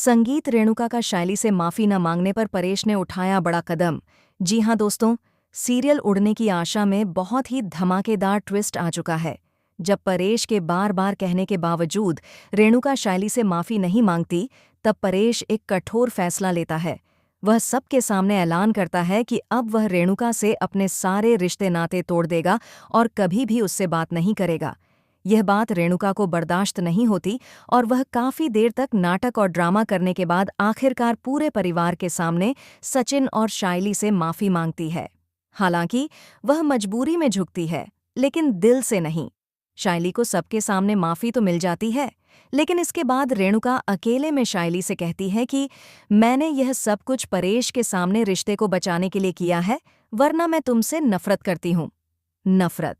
संगीत रेणुका का शैली से माफी न मांगने पर परेश ने उठाया बड़ा कदम। जी हां दोस्तों, सीरियल उड़ने की आशा में बहुत ही धमाकेदार ट्विस्ट आ चुका है। जब परेश के बार बार कहने के बावजूद रेणुका शैली से माफी नहीं मांगती, तब परेश एक कठोर फैसला लेता है। वह सबके सामने ऐलान करता है कि अब वह रेणुका से अपने सारे रिश्ते नाते तोड़ देगा और कभी भी उससे बात नहीं करेगा। यह बात रेणुका को बर्दाश्त नहीं होती और वह काफी देर तक नाटक और ड्रामा करने के बाद आखिरकार पूरे परिवार के सामने सचिन और शाइली से माफी मांगती है। हालांकि वह मजबूरी में झुकती है, लेकिन दिल से नहीं। शाइली को सबके सामने माफी तो मिल जाती है, लेकिन इसके बाद रेणुका अकेले में शाइली से कहती है कि मैंने यह सब कुछ परेश के सामने रिश्ते को बचाने के लिए किया है, वरना मैं तुमसे नफरत करती हूँ। नफरत।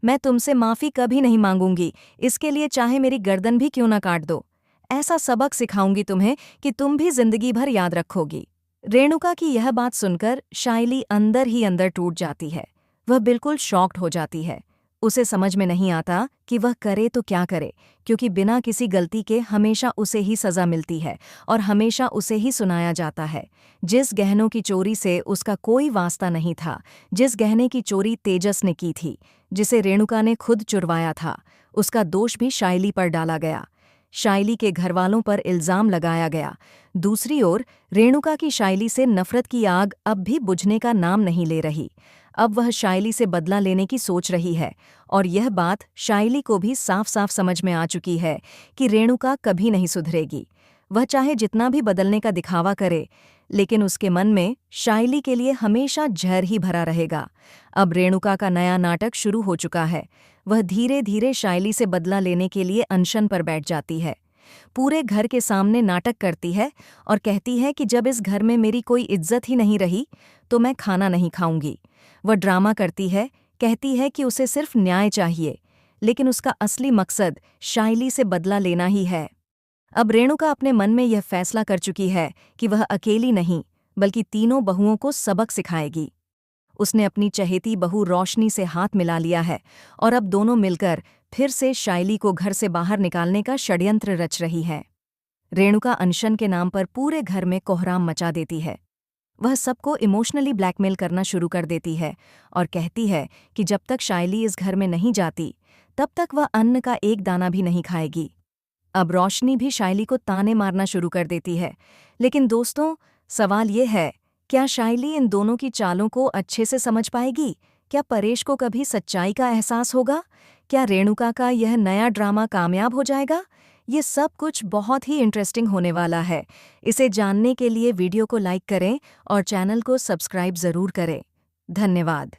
मैं तुमसे माफी कभी नहीं मांगूंगी, इसके लिए चाहे मेरी गर्दन भी क्यों ना काट दो। ऐसा सबक सिखाऊंगी तुम्हें कि तुम भी जिंदगी भर याद रखोगी। रेणुका की यह बात सुनकर शाइली अंदर ही अंदर टूट जाती है। वह बिल्कुल शॉक्ड हो जाती है। उसे समझ में नहीं आता कि वह करे तो क्या करे, क्योंकि बिना किसी गलती के हमेशा उसे ही सजा मिलती है और हमेशा उसे ही सुनाया जाता है। जिस गहनों की चोरी से उसका कोई वास्ता नहीं था, जिस गहने की चोरी तेजस ने की थी, जिसे रेणुका ने खुद चुरवाया था, उसका दोष भी शाइली पर डाला गया। शाइली के घरवालों पर इल्जाम लगाया गया। दूसरी ओर रेणुका की शाइली से नफरत की आग अब भी बुझने का नाम नहीं ले रही। अब वह शाइली से बदला लेने की सोच रही है, और यह बात शाइली को भी साफ साफ समझ में आ चुकी है कि रेणुका कभी नहीं सुधरेगी। वह चाहे जितना भी बदलने का दिखावा करे, लेकिन उसके मन में शाइली के लिए हमेशा जहर ही भरा रहेगा। अब रेणुका का नया नाटक शुरू हो चुका है। वह धीरे धीरे शाइली से बदला लेने के लिए अनशन पर बैठ जाती है। पूरे घर के सामने नाटक करती है और कहती है कि जब इस घर में मेरी कोई इज्जत ही नहीं रही, तो मैं खाना नहीं खाऊंगी। वह ड्रामा करती है, कहती है कि उसे सिर्फ न्याय चाहिए, लेकिन उसका असली मकसद शाइली से बदला लेना ही है। अब रेणुका अपने मन में यह फैसला कर चुकी है कि वह अकेली नहीं, बल्कि तीनों बहुओं को सबक सिखाएगी। उसने अपनी चहेती बहू रोशनी से हाथ मिला लिया है और अब दोनों मिलकर फिर से शाइली को घर से बाहर निकालने का षड्यंत्र रच रही है। रेणुका अनशन के नाम पर पूरे घर में कोहराम मचा देती है। वह सबको इमोशनली ब्लैकमेल करना शुरू कर देती है और कहती है कि जब तक शाइली इस घर में नहीं जाती, तब तक वह अन्न का एक दाना भी नहीं खाएगी। अब रोशनी भी शाइली को ताने मारना शुरू कर देती है। लेकिन दोस्तों, सवाल ये है, क्या शाइली इन दोनों की चालों को अच्छे से समझ पाएगी? क्या परेश को कभी सच्चाई का एहसास होगा? क्या रेणुका का यह नया ड्रामा कामयाब हो जाएगा? ये सब कुछ बहुत ही इंटरेस्टिंग होने वाला है। इसे जानने के लिए वीडियो को लाइक करें और चैनल को सब्सक्राइब ज़रूर करें। धन्यवाद।